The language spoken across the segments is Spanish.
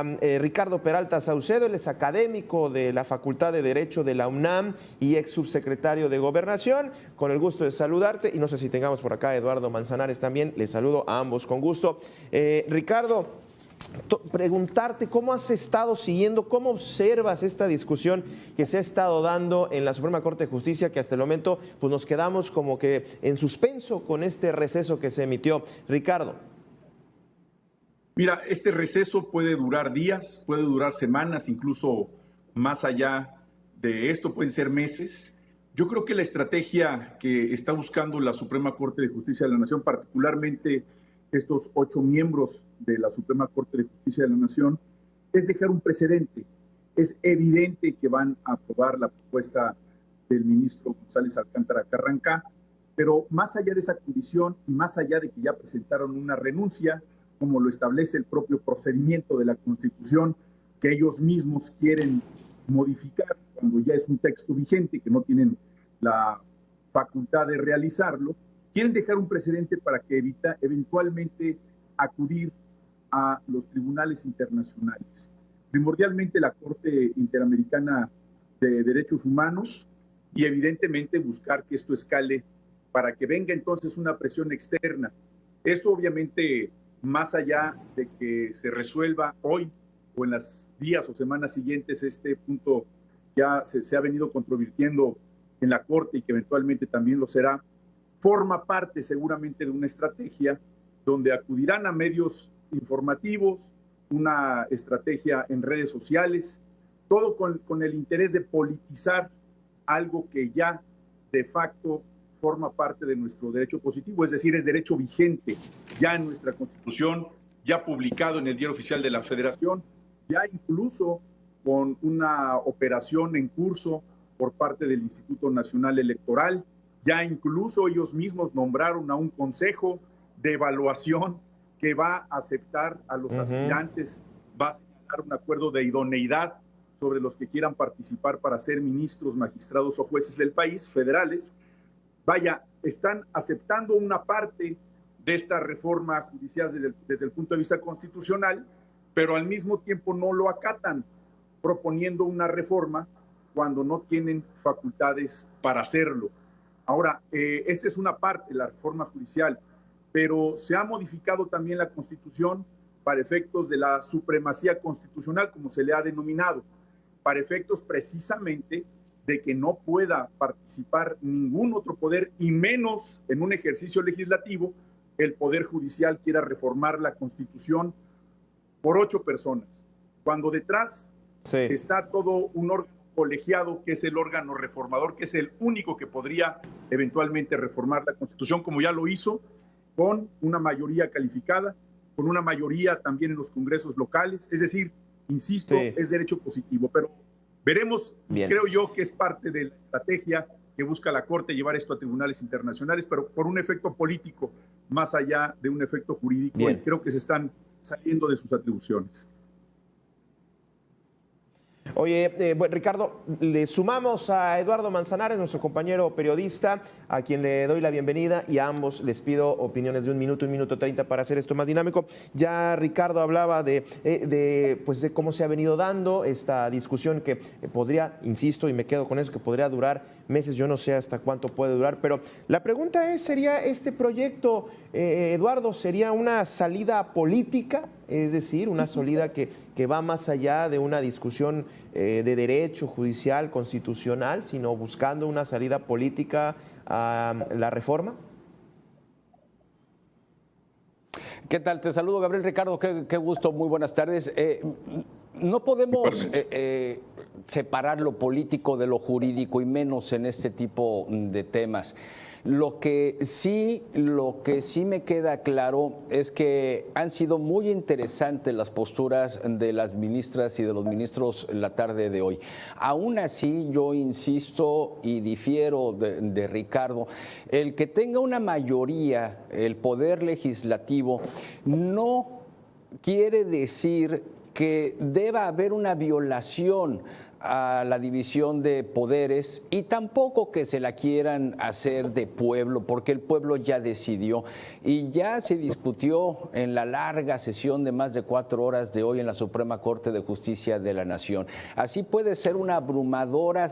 Ricardo Peralta Saucedo. Él es académico de la Facultad de Derecho de la UNAM y ex subsecretario de Gobernación. Con el gusto de saludarte, y no sé si tengamos por acá a Eduardo Manzanares también. Les saludo a ambos con gusto. Ricardo, preguntarte cómo has estado siguiendo, cómo observas esta discusión que se ha estado dando en la Suprema Corte de Justicia, que hasta el momento pues nos quedamos como que en suspenso con este receso que se emitió. Ricardo. Mira, este receso puede durar días, puede durar semanas, incluso más allá de esto, pueden ser meses. Yo creo que la estrategia que está buscando la Suprema Corte de Justicia de la Nación, particularmente estos 8 miembros de la Suprema Corte de Justicia de la Nación, es dejar un precedente. Es evidente que van a aprobar la propuesta del ministro González Alcántara Carrancá, pero más allá de esa condición y más allá de que ya presentaron una renuncia, como lo establece el propio procedimiento de la Constitución, que ellos mismos quieren modificar cuando ya es un texto vigente, que no tienen la facultad de realizarlo, quieren dejar un precedente para que eventualmente acudir a los tribunales internacionales, primordialmente la Corte Interamericana de Derechos Humanos, y evidentemente buscar que esto escale para que venga entonces una presión externa. Esto obviamente, más allá de que se resuelva hoy o en los días o semanas siguientes, este punto ya se ha venido controvirtiendo en la Corte y que eventualmente también lo será, forma parte seguramente de una estrategia donde acudirán a medios informativos, una estrategia en redes sociales, todo con el interés de politizar algo que ya de facto forma parte de nuestro derecho positivo, es decir, es derecho vigente ya en nuestra Constitución, ya publicado en el Diario Oficial de la Federación, ya incluso con una operación en curso por parte del Instituto Nacional Electoral, ya incluso ellos mismos nombraron a un consejo de evaluación que va a aceptar a los aspirantes, va a señalar un acuerdo de idoneidad sobre los que quieran participar para ser ministros, magistrados o jueces del país, federales. Vaya, están aceptando una parte de esta reforma judicial desde el punto de vista constitucional, pero al mismo tiempo no lo acatan, proponiendo una reforma cuando no tienen facultades para hacerlo. Ahora, esta es una parte, la reforma judicial, pero se ha modificado también la Constitución para efectos de la supremacía constitucional, como se le ha denominado, para efectos precisamente de que no pueda participar ningún otro poder, y menos en un ejercicio legislativo, el Poder Judicial quiera reformar la Constitución por 8 personas, cuando detrás está todo un órgano colegiado, que es el órgano reformador, que es el único que podría eventualmente reformar la Constitución, como ya lo hizo, con una mayoría calificada, con una mayoría también en los congresos locales. Es decir, insisto, es derecho positivo, pero veremos. Bien. Creo yo que es parte de la estrategia que busca la Corte llevar esto a tribunales internacionales, pero por un efecto político, más allá de un efecto jurídico. Bien. Y creo que se están saliendo de sus atribuciones. Oye, bueno, Ricardo, le sumamos a Eduardo Manzanares, nuestro compañero periodista, a quien le doy la bienvenida, y a ambos les pido opiniones de 1 minuto 30 para hacer esto más dinámico. Ya Ricardo hablaba de cómo se ha venido dando esta discusión que podría, insisto, y me quedo con eso, que podría durar meses, yo no sé hasta cuánto puede durar, pero la pregunta es, ¿sería este proyecto, Eduardo, sería una salida política? Es decir, una salida que va más allá de una discusión de derecho judicial, constitucional, sino buscando una salida política a la reforma. ¿Qué tal? Te saludo, Gabriel. Ricardo, qué gusto, muy buenas tardes. No podemos separar lo político de lo jurídico, y menos en este tipo de temas. Lo que sí me queda claro es que han sido muy interesantes las posturas de las ministras y de los ministros la tarde de hoy. Aún así, yo insisto y difiero de Ricardo, el que tenga una mayoría el Poder Legislativo no quiere decir que deba haber una violación a la división de poderes y tampoco que se la quieran hacer de pueblo, porque el pueblo ya decidió y ya se discutió en la larga sesión de más de 4 horas de hoy en la Suprema Corte de Justicia de la Nación. Así puede ser una abrumadora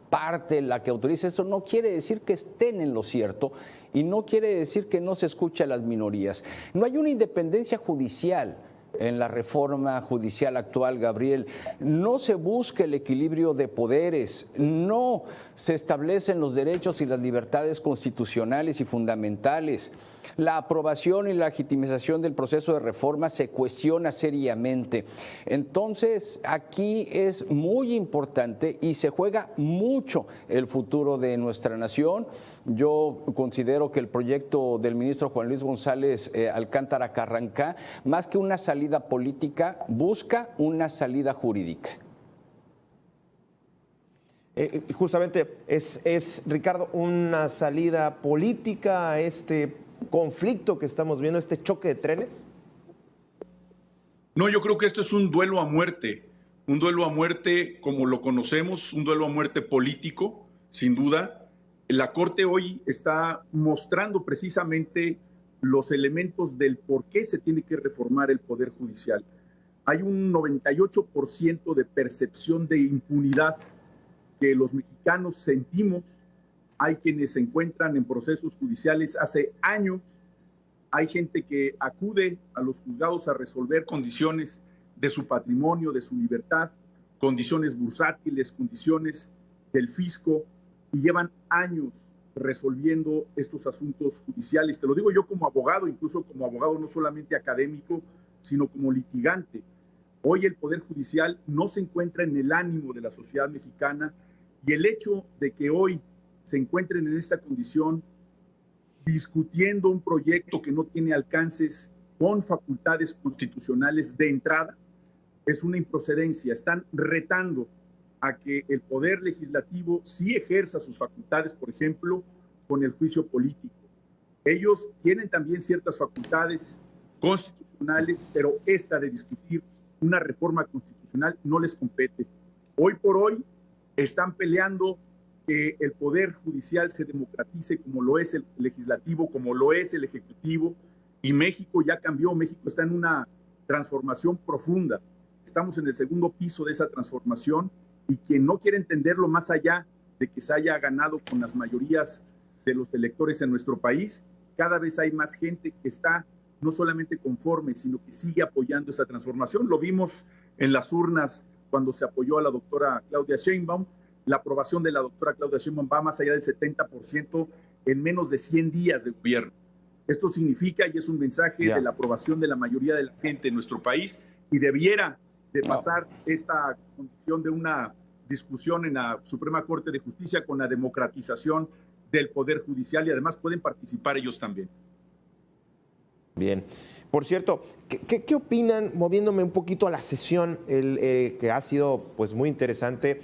parte la que autoriza. Eso no quiere decir que estén en lo cierto y no quiere decir que no se escuche a las minorías. No hay una independencia judicial en la reforma judicial actual, Gabriel. No se busca el equilibrio de poderes, no se establecen los derechos y las libertades constitucionales y fundamentales. La aprobación y la legitimización del proceso de reforma se cuestiona seriamente. Entonces, aquí es muy importante y se juega mucho el futuro de nuestra nación. Yo considero que el proyecto del ministro Juan Luis González Alcántara Carrancá, más que una salida política, busca una salida jurídica. Justamente, ¿es, Ricardo, una salida política a este conflicto que estamos viendo, este choque de trenes? No, yo creo que esto es un duelo a muerte como lo conocemos, un duelo a muerte político, sin duda. La Corte hoy está mostrando precisamente los elementos del por qué se tiene que reformar el Poder Judicial. Hay un 98% de percepción de impunidad que los mexicanos sentimos. Hay quienes se encuentran en procesos judiciales hace años. Hay gente que acude a los juzgados a resolver condiciones de su patrimonio, de su libertad, condiciones bursátiles, condiciones del fisco, y llevan años resolviendo estos asuntos judiciales. Te lo digo yo como abogado, incluso como abogado no solamente académico, sino como litigante. Hoy el Poder Judicial no se encuentra en el ánimo de la sociedad mexicana, y el hecho de que hoy se encuentren en esta condición discutiendo un proyecto que no tiene alcances con facultades constitucionales de entrada es una improcedencia. Están retando a que el Poder Legislativo sí ejerza sus facultades, por ejemplo, con el juicio político. Ellos tienen también ciertas facultades constitucionales, pero esta de discutir una reforma constitucional no les compete. Hoy por hoy están peleando que el Poder Judicial se democratice como lo es el legislativo, como lo es el ejecutivo, y México ya cambió. México está en una transformación profunda. Estamos en el segundo piso de esa transformación, y quien no quiere entenderlo más allá de que se haya ganado con las mayorías de los electores en nuestro país, cada vez hay más gente que está no solamente conforme, sino que sigue apoyando esa transformación. Lo vimos en las urnas cuando se apoyó a la doctora Claudia Sheinbaum. La aprobación de la doctora Claudia Sheinbaum va más allá del 70% en menos de 100 días de gobierno. Esto significa, y es un mensaje de la aprobación de la mayoría de la gente en nuestro país, y debiera de pasar esta condición de una discusión en la Suprema Corte de Justicia con la democratización del Poder Judicial, y además pueden participar ellos también. Bien. Por cierto, ¿qué opinan, moviéndome un poquito a la sesión, que ha sido pues muy interesante?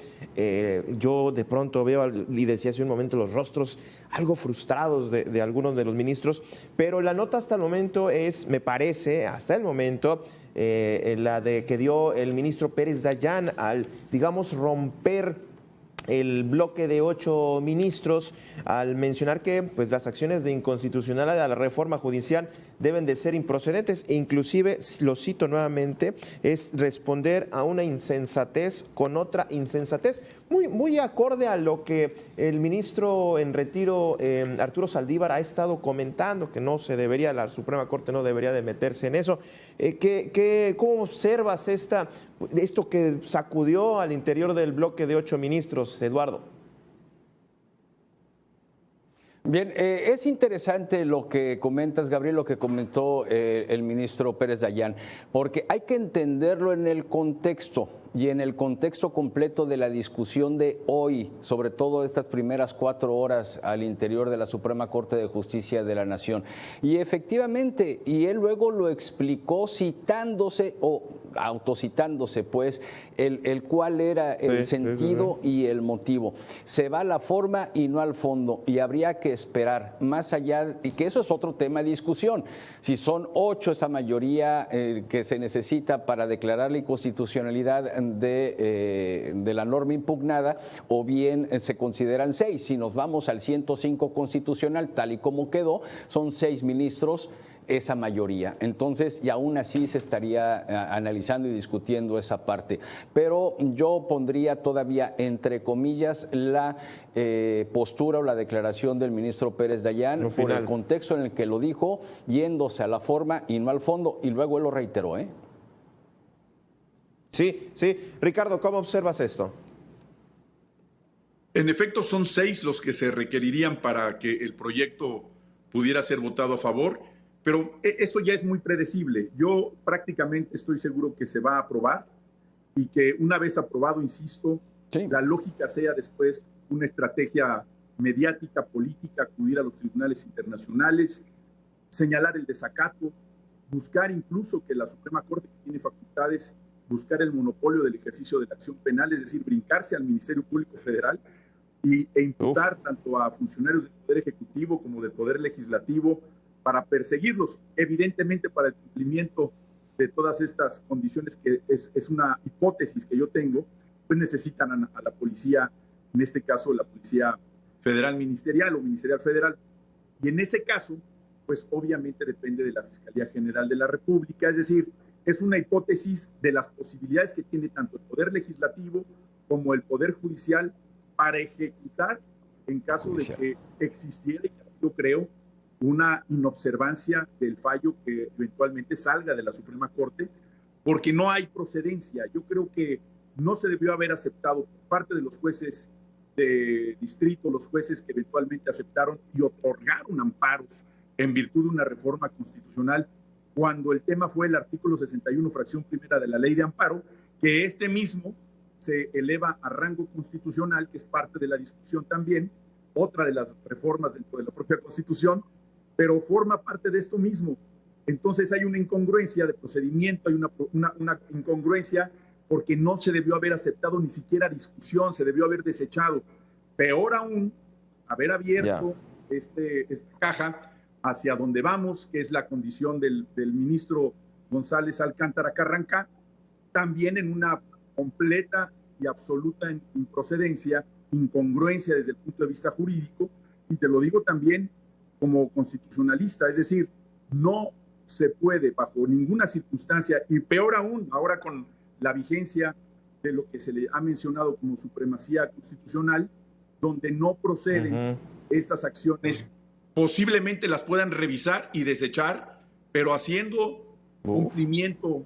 Yo de pronto veo, y decía hace un momento, los rostros algo frustrados de algunos de los ministros, pero la nota hasta el momento es, me parece, hasta el momento, la de que dio el ministro Pérez Dayán al, digamos, romper el bloque de 8 ministros, al mencionar que pues, las acciones de inconstitucionalidad de la reforma judicial deben de ser improcedentes, e inclusive, lo cito nuevamente, es responder a una insensatez con otra insensatez, muy acorde a lo que el ministro en retiro, Arturo Saldívar, ha estado comentando, que no se debería, la Suprema Corte no debería de meterse en eso. ¿Cómo observas esto que sacudió al interior del bloque de 8 ministros, Eduardo? Bien, es interesante lo que comentas, Gabriel, lo que comentó el ministro Pérez Dayán, porque hay que entenderlo en el contexto y en el contexto completo de la discusión de hoy, sobre todo estas primeras 4 horas al interior de la Suprema Corte de Justicia de la Nación. Y efectivamente, y él luego lo explicó citándose o autocitándose, pues, el cuál era el sentido y el motivo. Se va a la forma y no al fondo, y habría que esperar más allá, y que eso es otro tema de discusión. Si son 8 esa mayoría que se necesita para declarar la inconstitucionalidad de la norma impugnada, o bien se consideran 6. Si nos vamos al 105 constitucional, tal y como quedó, son 6 ministros esa mayoría. Entonces, y aún así se estaría analizando y discutiendo esa parte. Pero yo pondría todavía, entre comillas, la postura o la declaración del ministro Pérez Dayán por el contexto en el que lo dijo, yéndose a la forma y no al fondo, y luego él lo reiteró, ¿eh? Sí, sí. Ricardo, ¿cómo observas esto? En efecto, son 6 los que se requerirían para que el proyecto pudiera ser votado a favor, pero eso ya es muy predecible. Yo prácticamente estoy seguro que se va a aprobar y que una vez aprobado, insisto, sí, la lógica sea después una estrategia mediática, política, acudir a los tribunales internacionales, señalar el desacato, buscar incluso que la Suprema Corte, que tiene facultades, buscar el monopolio del ejercicio de la acción penal, es decir, brincarse al Ministerio Público Federal e imputar tanto a funcionarios del Poder Ejecutivo como del Poder Legislativo para perseguirlos, evidentemente para el cumplimiento de todas estas condiciones, que es una hipótesis que yo tengo, pues necesitan a la policía, en este caso la Policía Federal Ministerial o Ministerial Federal, y en ese caso, pues obviamente depende de la Fiscalía General de la República, es decir, es una hipótesis de las posibilidades que tiene tanto el Poder Legislativo como el Poder Judicial para ejecutar en caso de que existiera, y yo creo, una inobservancia del fallo que eventualmente salga de la Suprema Corte, porque no hay procedencia. Yo creo que no se debió haber aceptado por parte de los jueces de distrito, los jueces que eventualmente aceptaron y otorgaron amparos en virtud de una reforma constitucional, cuando el tema fue el artículo 61, fracción primera de la Ley de Amparo, que este mismo se eleva a rango constitucional, que es parte de la discusión también, otra de las reformas dentro de la propia Constitución, pero forma parte de esto mismo. Entonces hay una incongruencia de procedimiento, hay una incongruencia porque no se debió haber aceptado ni siquiera discusión, se debió haber desechado. Peor aún, haber abierto esta caja hacia donde vamos, que es la condición del ministro González Alcántara Carrancá, también en una completa y absoluta improcedencia, incongruencia desde el punto de vista jurídico, y te lo digo también como constitucionalista, es decir, no se puede bajo ninguna circunstancia, y peor aún ahora con la vigencia de lo que se le ha mencionado como supremacía constitucional, donde no proceden estas acciones, posiblemente las puedan revisar y desechar, pero haciendo cumplimiento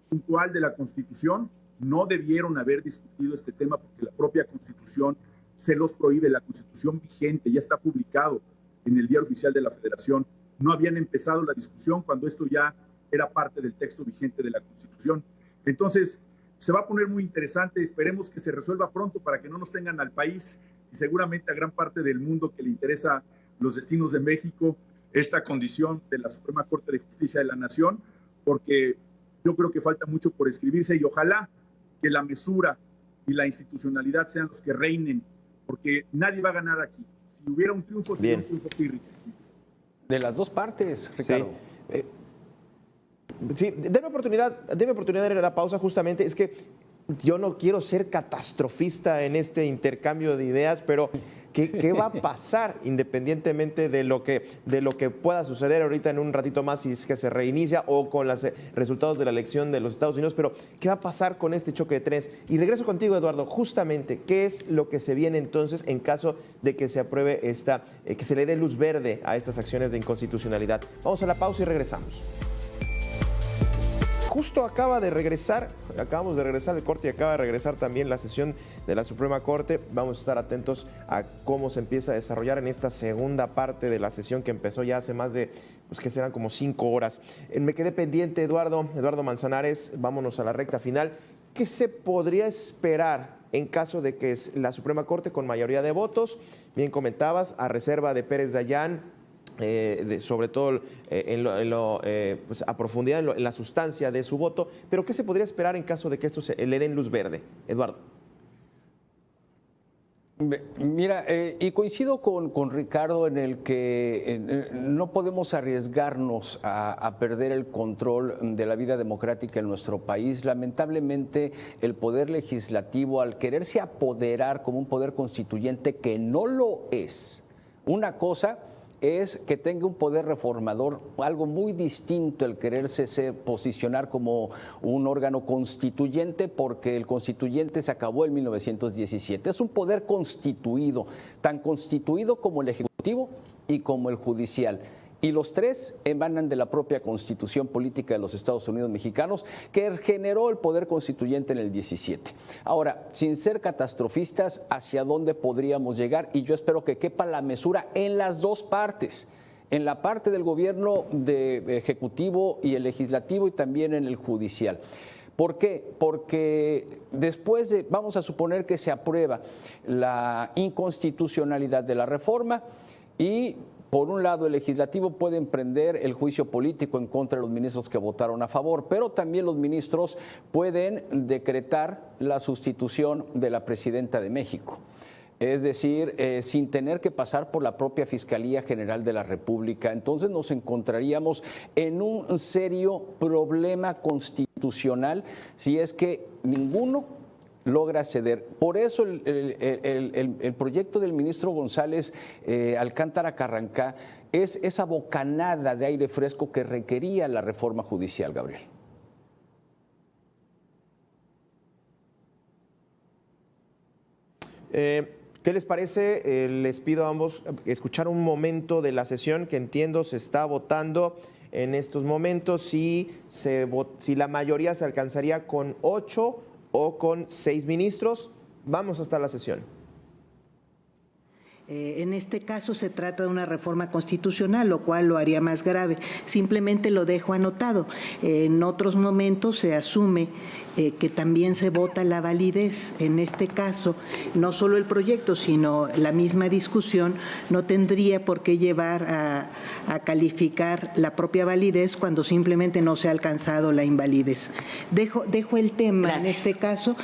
puntual de la Constitución. No debieron haber discutido este tema porque la propia Constitución se los prohíbe, la Constitución vigente ya está publicado en el Diario Oficial de la Federación. No habían empezado la discusión cuando esto ya era parte del texto vigente de la Constitución. Entonces, se va a poner muy interesante. Esperemos que se resuelva pronto para que no nos tengan al país y seguramente a gran parte del mundo que le interesa los destinos de México esta condición de la Suprema Corte de Justicia de la Nación, porque yo creo que falta mucho por escribirse y ojalá que la mesura y la institucionalidad sean los que reinen, porque nadie va a ganar aquí. Si hubiera un triunfo, sería un triunfo pírrico. De las dos partes, Ricardo. Sí, déme oportunidad de ir a la pausa. Justamente es que yo no quiero ser catastrofista en este intercambio de ideas, pero ¿qué va a pasar independientemente de lo que pueda suceder ahorita en un ratito más si es que se reinicia o con los resultados de la elección de los Estados Unidos? Pero ¿qué va a pasar con este choque de trenes? Y regreso contigo, Eduardo, justamente, ¿qué es lo que se viene entonces en caso de que se apruebe que se le dé luz verde a estas acciones de inconstitucionalidad? Vamos a la pausa y regresamos. Justo acabamos de regresar del corte y acaba de regresar también la sesión de la Suprema Corte. Vamos a estar atentos a cómo se empieza a desarrollar en esta segunda parte de la sesión que empezó ya hace más de, pues que serán como 5 horas. Me quedé pendiente, Eduardo Manzanares, vámonos a la recta final. ¿Qué se podría esperar en caso de que la Suprema Corte con mayoría de votos, bien comentabas, a reserva de Pérez Dayán, sobre todo pues a profundidad en la sustancia de su voto, pero ¿qué se podría esperar en caso de que esto le den luz verde? Eduardo. Mira, y coincido con Ricardo en el que no podemos arriesgarnos a perder el control de la vida democrática en nuestro país. Lamentablemente, el poder legislativo, al quererse apoderar como un poder constituyente que no lo es, una cosa es que tenga un poder reformador, algo muy distinto el quererse posicionar como un órgano constituyente, porque el constituyente se acabó en 1917. Es un poder constituido, tan constituido como el Ejecutivo y como el Judicial. Y los tres emanan de la propia Constitución Política de los Estados Unidos Mexicanos, que generó el poder constituyente en el 17. Ahora, sin ser catastrofistas, ¿hacia dónde podríamos llegar? Y yo espero que quepa la mesura en las dos partes, en la parte del gobierno ejecutivo y el legislativo, y también en el judicial. ¿Por qué? Porque después vamos a suponer que se aprueba la inconstitucionalidad de la reforma y, por un lado, el legislativo puede emprender el juicio político en contra de los ministros que votaron a favor, pero también los ministros pueden decretar la sustitución de la presidenta de México. Es decir, sin tener que pasar por la propia Fiscalía General de la República. Entonces nos encontraríamos en un serio problema constitucional si es que ninguno logra ceder. Por eso el proyecto del ministro González Alcántara Carrancá es esa bocanada de aire fresco que requería la reforma judicial, Gabriel. ¿Qué les parece? Les pido a ambos escuchar un momento de la sesión que entiendo se está votando en estos momentos, si la mayoría se alcanzaría con 8 o con 6 ministros. Vamos hasta la sesión. En este caso se trata de una reforma constitucional, lo cual lo haría más grave. Simplemente lo dejo anotado. En otros momentos se asume que también se vota la validez. En este caso, no solo el proyecto, sino la misma discusión no tendría por qué llevar a calificar la propia validez cuando simplemente no se ha alcanzado la invalidez. Dejo el tema. Gracias. En este caso.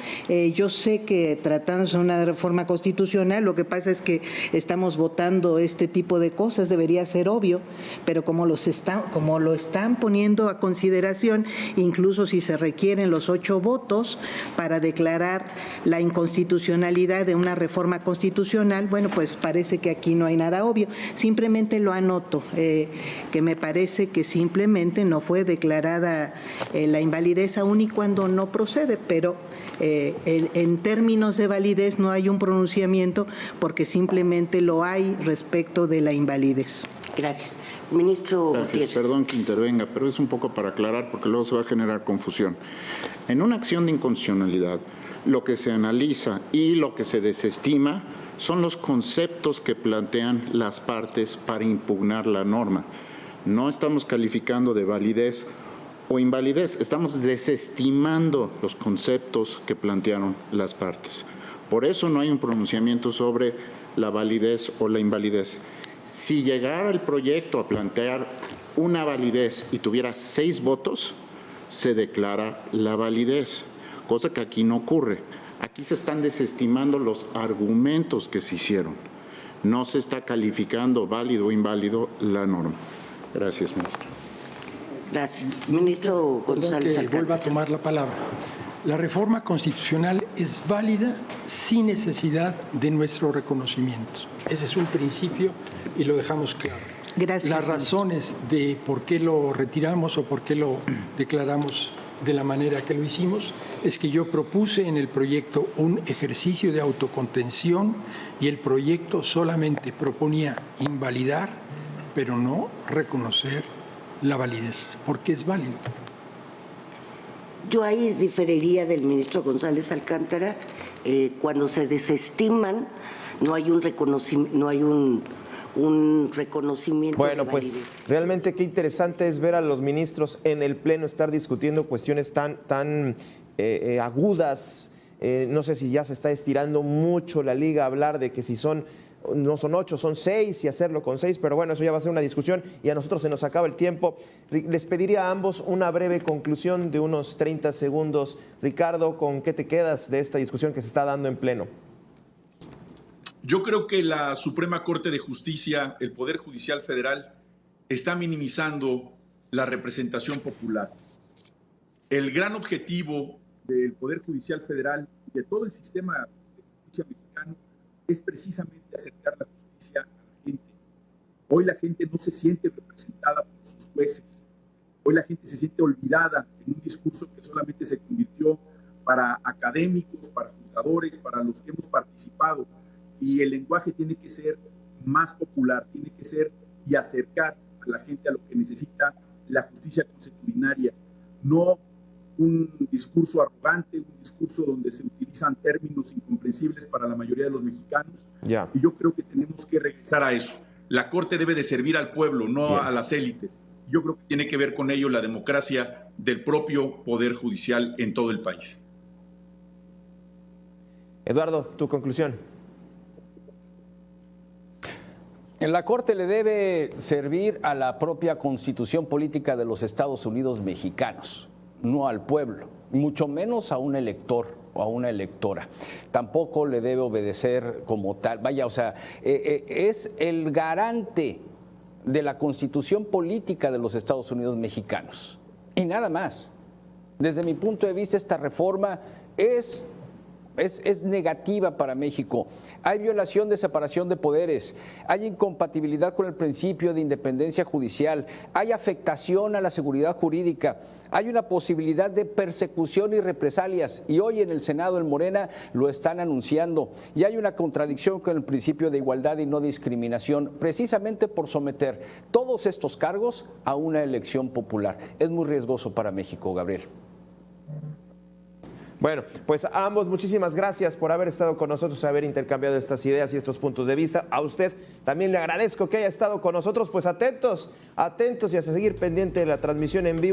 Yo sé que tratándose de una reforma constitucional, lo que pasa es que estamos votando este tipo de cosas, debería ser obvio, pero como lo están poniendo a consideración, incluso si se requieren los 8 votos para declarar la inconstitucionalidad de una reforma constitucional, bueno, pues parece que aquí no hay nada obvio. Simplemente lo anoto, que me parece que simplemente no fue declarada la invalidez aún y cuando no procede, pero en términos de validez no hay un pronunciamiento porque simplemente lo hay respecto de la invalidez. Gracias. Ministro Gracias. Gutiérrez. Perdón que intervenga, pero es un poco para aclarar porque luego se va a generar confusión. En una acción de inconstitucionalidad, lo que se analiza y lo que se desestima son los conceptos que plantean las partes para impugnar la norma. No estamos calificando de validez o invalidez, estamos desestimando los conceptos que plantearon las partes. Por eso no hay un pronunciamiento sobre la validez o la invalidez. Si llegara el proyecto a plantear una validez y tuviera 6 votos, se declara la validez, cosa que aquí no ocurre. Aquí se están desestimando los argumentos que se hicieron. No se está calificando válido o inválido la norma. Gracias, ministro. Gracias. Ministro González Alcántara. Vuelva a tomar la palabra. La reforma constitucional es válida sin necesidad de nuestro reconocimiento. Ese es un principio y lo dejamos claro. Gracias. Las razones de por qué lo retiramos o por qué lo declaramos de la manera que lo hicimos es que yo propuse en el proyecto un ejercicio de autocontención y el proyecto solamente proponía invalidar, pero no reconocer la validez, porque es válido. Yo ahí diferiría del ministro González Alcántara. Cuando se desestiman, no hay un reconocimiento, Bueno, de pues validez. realmente qué interesante es ver a los ministros en el Pleno estar discutiendo cuestiones tan agudas. No sé si ya se está estirando mucho la liga a hablar de que si son no son 8, son 6 y hacerlo con 6, pero bueno, eso ya va a ser una discusión y a nosotros se nos acaba el tiempo. Les pediría a ambos una breve conclusión de unos 30 segundos. Ricardo, ¿con qué te quedas de esta discusión que se está dando en pleno? Yo creo que la Suprema Corte de Justicia, el Poder Judicial Federal, está minimizando la representación popular. El gran objetivo del Poder Judicial Federal y de todo el sistema de justicia mexicano es precisamente acercar la justicia a la gente. Hoy la gente no se siente representada por sus jueces. Hoy la gente se siente olvidada en un discurso que solamente se convirtió para académicos, para juzgadores, para los que hemos participado. Y el lenguaje tiene que ser más popular, tiene que ser y acercar a la gente a lo que necesita la justicia consuetudinaria, no un discurso arrogante, un discurso donde se utilizan términos incomprensibles para la mayoría de los mexicanos. Y yo creo que tenemos que regresar a eso. La Corte debe de servir al pueblo, no a las élites. Yo creo que tiene que ver con ello la democracia del propio Poder Judicial en todo el país. Eduardo, tu conclusión. En la Corte le debe servir a la propia Constitución Política de los Estados Unidos mexicanos, no al pueblo, mucho menos a un elector o a una electora. Tampoco le debe obedecer como tal. Vaya, o sea, es el garante de la Constitución Política de los Estados Unidos mexicanos. Y nada más. Desde mi punto de vista, esta reforma es negativa para México. Hay violación de separación de poderes, hay incompatibilidad con el principio de independencia judicial, hay afectación a la seguridad jurídica, hay una posibilidad de persecución y represalias, y hoy en el Senado, en Morena, lo están anunciando, y hay una contradicción con el principio de igualdad y no discriminación, precisamente por someter todos estos cargos a una elección popular. Es muy riesgoso para México, Gabriel. Bueno, pues a ambos muchísimas gracias por haber estado con nosotros, haber intercambiado estas ideas y estos puntos de vista. A usted también le agradezco que haya estado con nosotros, pues atentos y a seguir pendiente de la transmisión en vivo.